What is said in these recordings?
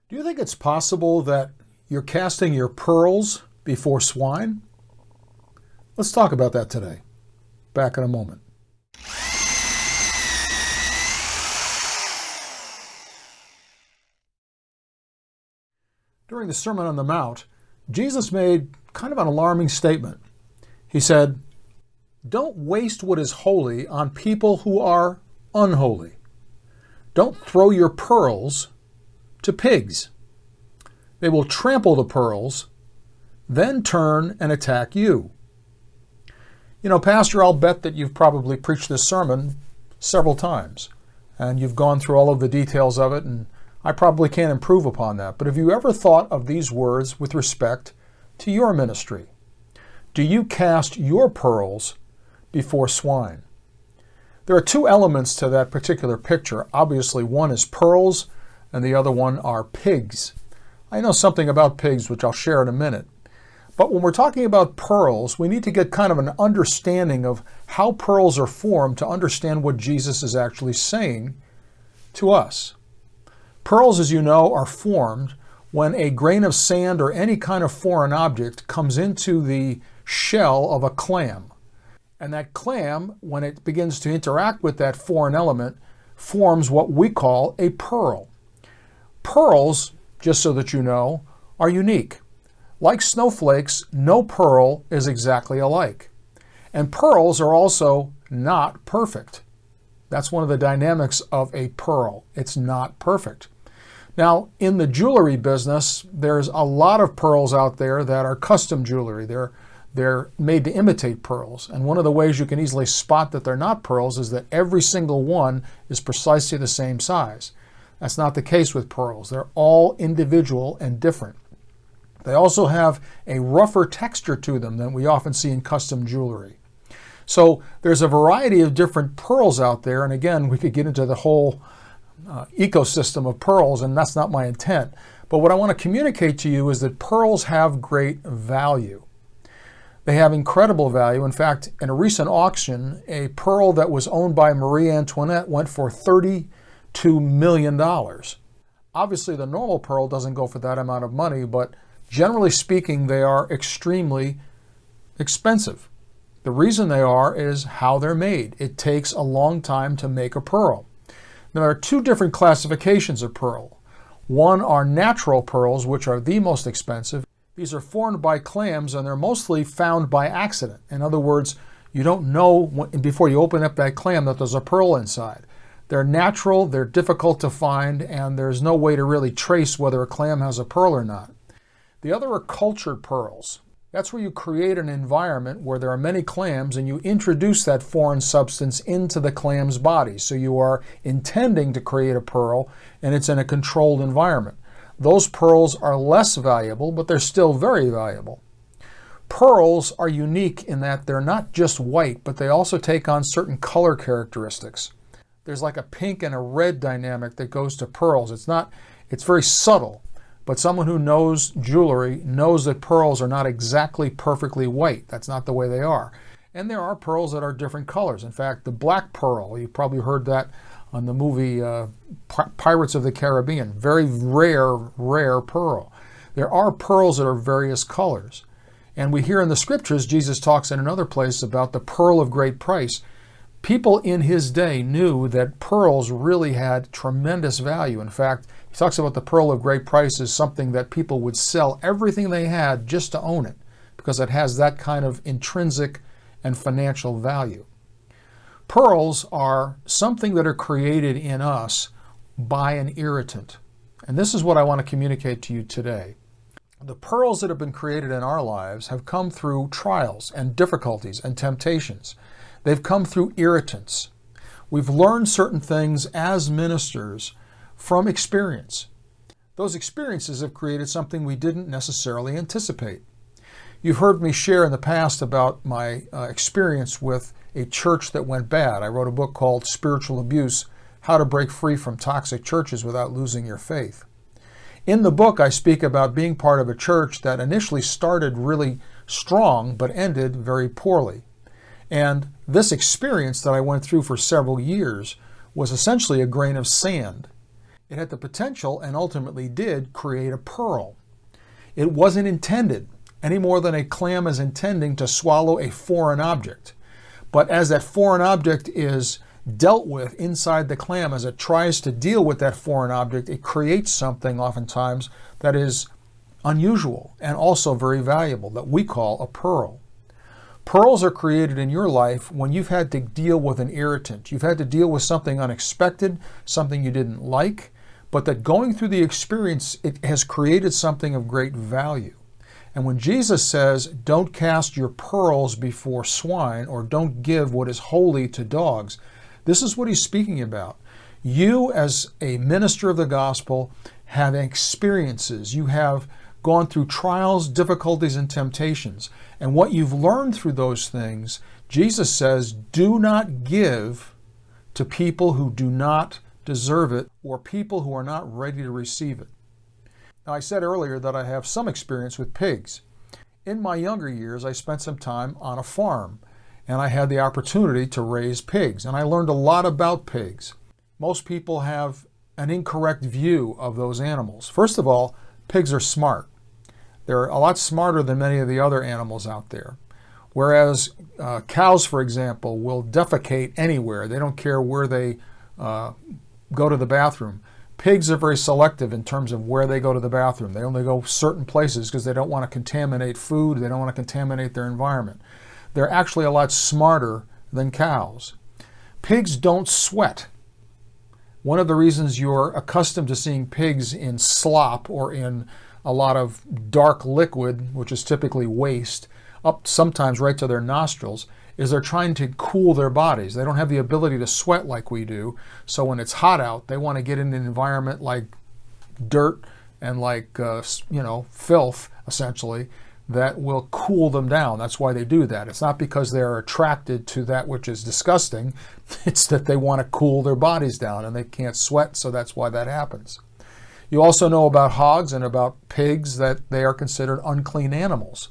Do you think it's possible that you're casting your pearls before swine? Let's talk about that today. Back in a moment. During the Sermon on the Mount, Jesus made kind of an alarming statement. He said, "Don't waste what is holy on people who are unholy. Don't throw your pearls to pigs. They will trample the pearls, then turn and attack you." You know, Pastor, I'll bet that you've probably preached this sermon several times, and you've gone through all of the details of it, and I probably can't improve upon that. But have you ever thought of these words with respect to your ministry? Do you cast your pearls before swine? There are two elements to that particular picture. Obviously, one is pearls, and the other one are pigs. I know something about pigs, which I'll share in a minute. But when we're talking about pearls, we need to get kind of an understanding of how pearls are formed to understand what Jesus is actually saying to us. Pearls, as you know, are formed when a grain of sand or any kind of foreign object comes into the shell of a clam. And that clam, when it begins to interact with that foreign element, forms what we call a pearl. Pearls, just so that you know, are unique. Like snowflakes, no pearl is exactly alike. And pearls are also not perfect. That's one of the dynamics of a pearl. It's not perfect. Now, in the jewelry business, there's a lot of pearls out there that are custom jewelry. They're made to imitate pearls. And one of the ways you can easily spot that they're not pearls is that every single one is precisely the same size. That's not the case with pearls. They're all individual and different. They also have a rougher texture to them than we often see in custom jewelry. So there's a variety of different pearls out there. And again, we could get into the whole ecosystem of pearls, and that's not my intent. But what I want to communicate to you is that pearls have great value. They have incredible value. In fact, in a recent auction, a pearl that was owned by Marie Antoinette went for $32 million. Obviously, the normal pearl doesn't go for that amount of money, but generally speaking, they are extremely expensive. The reason they are is how they're made. It takes a long time to make a pearl. Now, there are two different classifications of pearl. One are natural pearls, which are the most expensive. These are formed by clams, and they're mostly found by accident. In other words, you don't know before you open up that clam that there's a pearl inside. They're natural, they're difficult to find, and there's no way to really trace whether a clam has a pearl or not. The other are cultured pearls. That's where you create an environment where there are many clams and you introduce that foreign substance into the clam's body. So you are intending to create a pearl, and it's in a controlled environment. Those pearls are less valuable, but they're still very valuable. Pearls are unique in that they're not just white, but they also take on certain color characteristics. There's like a pink and a red dynamic that goes to pearls. It's very subtle. But someone who knows jewelry knows that pearls are not exactly perfectly white. That's not the way they are. And there are pearls that are different colors. In fact, the black pearl, you probably heard that on the movie Pirates of the Caribbean. Very rare pearl. There are pearls that are various colors. And we hear in the scriptures, Jesus talks in another place about the pearl of great price. People in his day knew that pearls really had tremendous value. In fact, he talks about the pearl of great price as something that people would sell everything they had just to own it, because it has that kind of intrinsic and financial value. Pearls are something that are created in us by an irritant. And this is what I want to communicate to you today. The pearls that have been created in our lives have come through trials and difficulties and temptations. They've come through irritants. We've learned certain things as ministers from experience. Those experiences have created something we didn't necessarily anticipate. You've heard me share in the past about my experience with a church that went bad. I wrote a book called Spiritual Abuse: How to Break Free from Toxic Churches Without Losing Your Faith. In the book, I speak about being part of a church that initially started really strong but ended very poorly. And this experience that I went through for several years was essentially a grain of sand. It had the potential, and ultimately did, create a pearl. It wasn't intended any more than a clam is intending to swallow a foreign object. But as that foreign object is dealt with inside the clam, as it tries to deal with that foreign object, it creates something oftentimes that is unusual and also very valuable that we call a pearl. Pearls are created in your life when you've had to deal with an irritant. You've had to deal with something unexpected, something you didn't like, but that going through the experience, it has created something of great value. And when Jesus says, don't cast your pearls before swine, or don't give what is holy to dogs, this is what he's speaking about. You, as a minister of the gospel, have experiences. You have gone through trials, difficulties, and temptations. And what you've learned through those things, Jesus says, do not give to people who do not deserve it, or people who are not ready to receive it. Now, I said earlier that I have some experience with pigs. In my younger years, I spent some time on a farm, and I had the opportunity to raise pigs, and I learned a lot about pigs. Most people have an incorrect view of those animals. First of all, pigs are smart. They're a lot smarter than many of the other animals out there. Whereas cows, for example, will defecate anywhere. They don't care where they go to the bathroom. Pigs are very selective in terms of where they go to the bathroom. They only go certain places because they don't want to contaminate food. They don't want to contaminate their environment. They're actually a lot smarter than cows. Pigs don't sweat. One of the reasons you're accustomed to seeing pigs in slop or in a lot of dark liquid, which is typically waste, up sometimes right to their nostrils, is they're trying to cool their bodies. They don't have the ability to sweat like we do. So when it's hot out, they want to get in an environment like dirt and like, filth, essentially, that will cool them down. That's why they do that. It's not because they're attracted to that which is disgusting. It's that they want to cool their bodies down and they can't sweat, so that's why that happens. You also know about hogs and about pigs that they are considered unclean animals.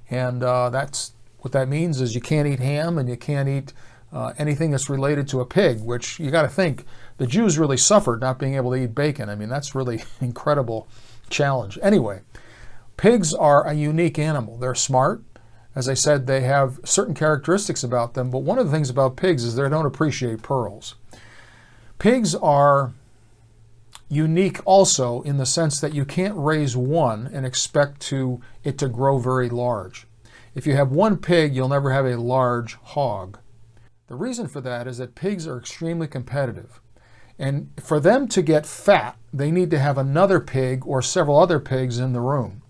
And that's what that means is you can't eat ham and you can't eat anything that's related to a pig, which you got to think the Jews really suffered not being able to eat bacon. I mean, that's really incredible challenge. Anyway, pigs are a unique animal. They're smart. As I said, they have certain characteristics about them, but one of the things about pigs is they don't appreciate pearls. Pigs are unique also in the sense that you can't raise one and expect it to grow very large. If you have one pig, you'll never have a large hog. The reason for that is that pigs are extremely competitive. And for them to get fat, they need to have another pig or several other pigs in the room.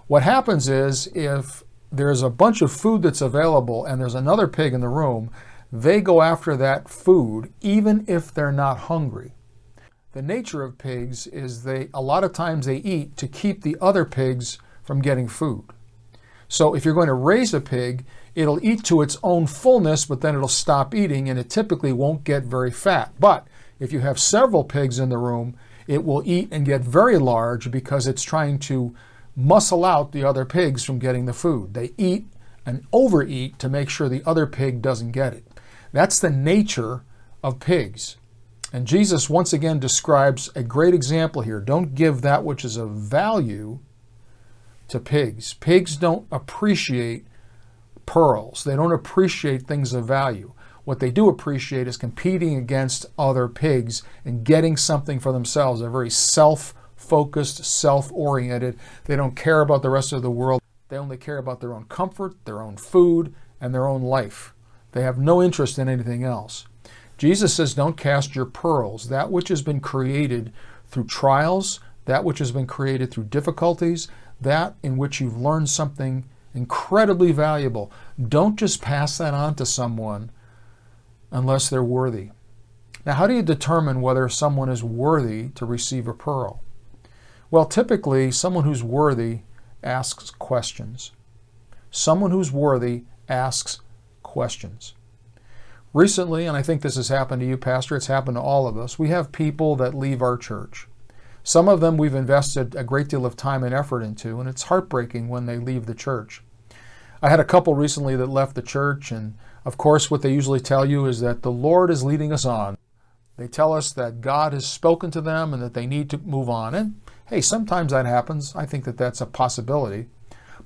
What happens is if there's a bunch of food that's available and there's another pig in the room, they go after that food even if they're not hungry. The nature of pigs is a lot of times they eat to keep the other pigs from getting food. So if you're going to raise a pig, it'll eat to its own fullness, but then it'll stop eating and it typically won't get very fat. But if you have several pigs in the room, it will eat and get very large because it's trying to muscle out the other pigs from getting the food. They eat and overeat to make sure the other pig doesn't get it. That's the nature of pigs. And Jesus once again describes a great example here. Don't give that which is of value to pigs. Pigs don't appreciate pearls. They don't appreciate things of value. What they do appreciate is competing against other pigs and getting something for themselves. They're very self-focused, self-oriented. They don't care about the rest of the world. They only care about their own comfort, their own food, and their own life. They have no interest in anything else. Jesus says, don't cast your pearls, that which has been created through trials, that which has been created through difficulties, that in which you've learned something incredibly valuable. Don't just pass that on to someone unless they're worthy. Now, how do you determine whether someone is worthy to receive a pearl? Well, typically, someone who's worthy asks questions. Someone who's worthy asks questions. Recently, and I think this has happened to you, Pastor, it's happened to all of us, we have people that leave our church. Some of them we've invested a great deal of time and effort into, and it's heartbreaking when they leave the church. I had a couple recently that left the church, and of course what they usually tell you is that the Lord is leading us on. They tell us that God has spoken to them and that they need to move on. And hey, sometimes that happens. I think that that's a possibility.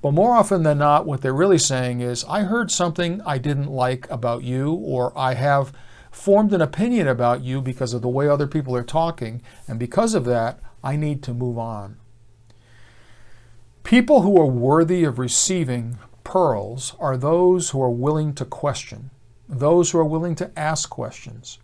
But more often than not, what they're really saying is, I heard something I didn't like about you, or I have formed an opinion about you because of the way other people are talking, and because of that, I need to move on. People who are worthy of receiving pearls are those who are willing to question, those who are willing to ask questions.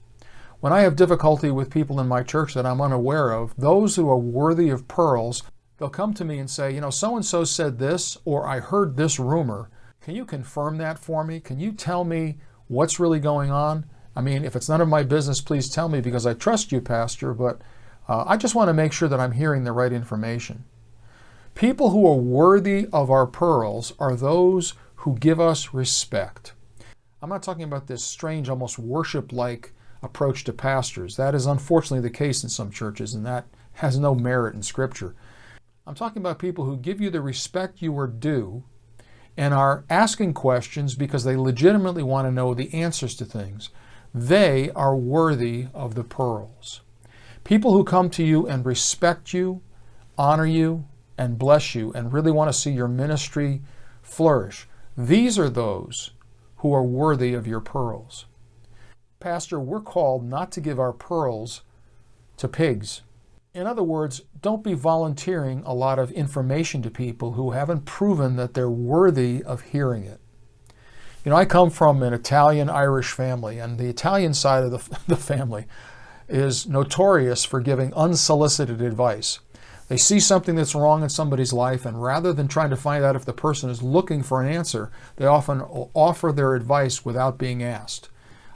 When I have difficulty with people in my church that I'm unaware of, those who are worthy of pearls, they'll come to me and say, so-and-so said this, or I heard this rumor. Can you confirm that for me? Can you tell me what's really going on? I mean, if it's none of my business, please tell me, because I trust you, Pastor, but I just want to make sure that I'm hearing the right information. People who are worthy of our pearls are those who give us respect. I'm not talking about this strange, almost worship-like approach to pastors. That is unfortunately the case in some churches, and that has no merit in Scripture. I'm talking about people who give you the respect you are due and are asking questions because they legitimately want to know the answers to things. They are worthy of the pearls. People who come to you and respect you, honor you, and bless you, and really want to see your ministry flourish. These are those who are worthy of your pearls. Pastor, we're called not to give our pearls to pigs. In other words, don't be volunteering a lot of information to people who haven't proven that they're worthy of hearing it. I come from an Italian-Irish family, and the Italian side of the family is notorious for giving unsolicited advice. They see something that's wrong in somebody's life, and rather than trying to find out if the person is looking for an answer, they often offer their advice without being asked.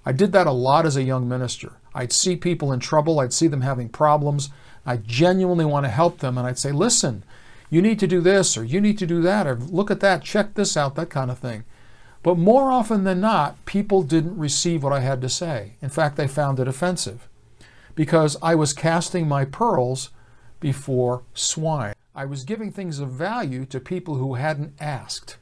I did that a lot as a young minister. I'd see people in trouble. I'd see them having problems. I genuinely want to help them, and I'd say, listen, you need to do this, or you need to do that, or look at that, check this out, that kind of thing. But more often than not, people didn't receive what I had to say. In fact, they found it offensive because I was casting my pearls before swine. I was giving things of value to people who hadn't asked.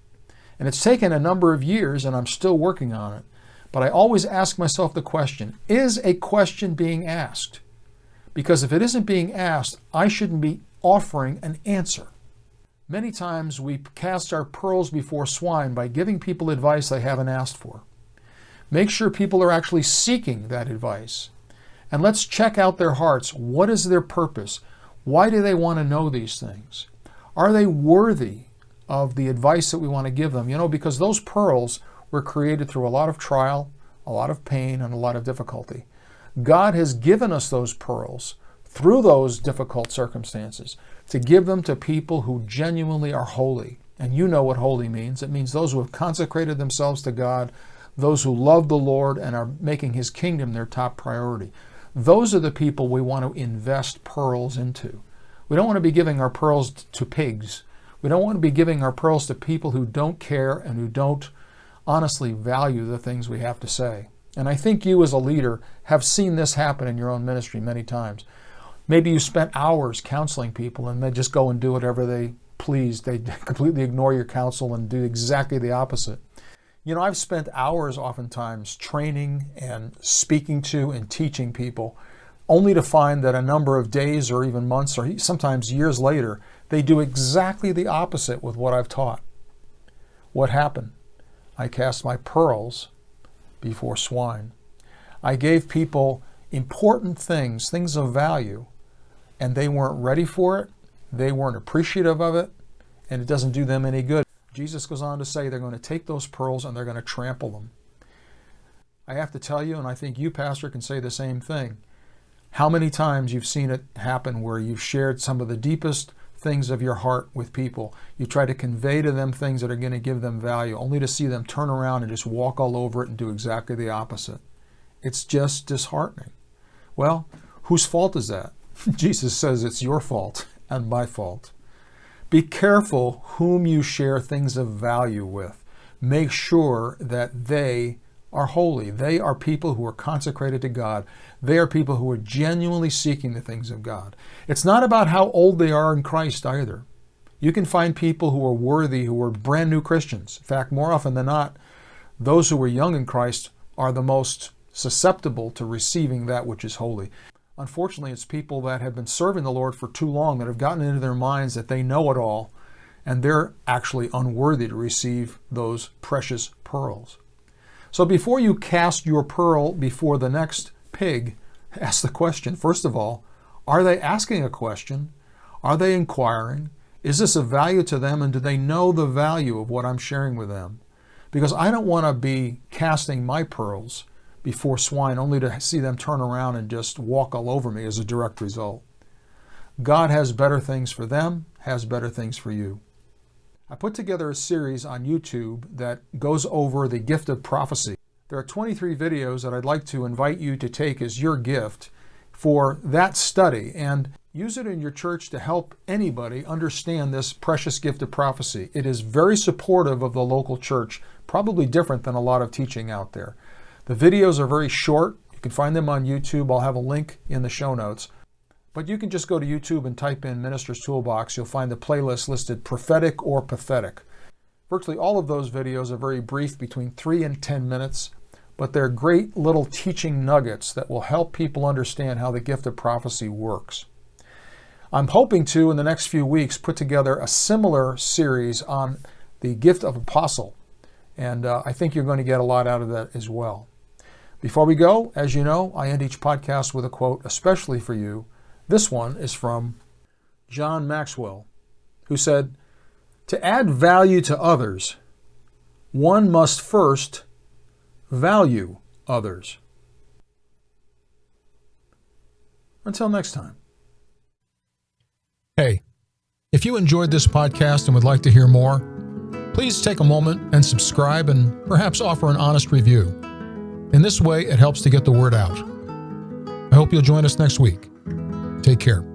And it's taken a number of years, and I'm still working on it. But I always ask myself the question, is a question being asked? Because if it isn't being asked, I shouldn't be offering an answer. Many times we cast our pearls before swine by giving people advice they haven't asked for. Make sure people are actually seeking that advice. And let's check out their hearts. What is their purpose? Why do they want to know these things? Are they worthy of the advice that we want to give them? Because those pearls were created through a lot of trial, a lot of pain, and a lot of difficulty. God has given us those pearls through those difficult circumstances to give them to people who genuinely are holy. And you know what holy means. It means those who have consecrated themselves to God, those who love the Lord and are making His kingdom their top priority. Those are the people we want to invest pearls into. We don't want to be giving our pearls to pigs. We don't want to be giving our pearls to people who don't care and who don't honestly value the things we have to say. And I think you as a leader have seen this happen in your own ministry many times. Maybe you spent hours counseling people and they just go and do whatever they please. They completely ignore your counsel and do exactly the opposite. I've spent hours oftentimes training and speaking to and teaching people, only to find that a number of days or even months or sometimes years later, they do exactly the opposite with what I've taught. What happened? I cast my pearls before swine. I gave people important things of value, and they weren't ready for it, they weren't appreciative of it, and it doesn't do them any good. Jesus goes on to say they're going to take those pearls and they're going to trample them. I have to tell you, and I think you, Pastor, can say the same thing, how many times you've seen it happen where you've shared some of the deepest things of your heart with people. You try to convey to them things that are going to give them value, only to see them turn around and just walk all over it and do exactly the opposite. It's just disheartening. Well, whose fault is that? Jesus says it's your fault and my fault. Be careful whom you share things of value with. Make sure that they are holy. They are people who are consecrated to God. They are people who are genuinely seeking the things of God. It's not about how old they are in Christ either. You can find people who are worthy, who are brand new Christians. In fact, more often than not, those who are young in Christ are the most susceptible to receiving that which is holy. Unfortunately, it's people that have been serving the Lord for too long that have gotten into their minds that they know it all, and they're actually unworthy to receive those precious pearls. So before you cast your pearl before the next pig, ask the question, first of all, are they asking a question? Are they inquiring? Is this of value to them, and do they know the value of what I'm sharing with them? Because I don't want to be casting my pearls before swine only to see them turn around and just walk all over me as a direct result. God has better things for them, has better things for you. I put together a series on YouTube that goes over the gift of prophecy. There are 23 videos that I'd like to invite you to take as your gift for that study and use it in your church to help anybody understand this precious gift of prophecy. It is very supportive of the local church, probably different than a lot of teaching out there. The videos are very short. You can find them on YouTube. I'll have a link in the show notes. But you can just go to YouTube and type in Minister's Toolbox. You'll find the playlist listed prophetic or pathetic. Virtually all of those videos are very brief, between 3 and 10 minutes, but they're great little teaching nuggets that will help people understand how the gift of prophecy works. I'm hoping to, in the next few weeks, put together a similar series on the gift of apostle, and I think you're going to get a lot out of that as well. Before we go, as you know, I end each podcast with a quote especially for you. This one is from John Maxwell, who said, "To add value to others, one must first value others." Until next time. Hey, if you enjoyed this podcast and would like to hear more, please take a moment and subscribe and perhaps offer an honest review. In this way, it helps to get the word out. I hope you'll join us next week. Take care.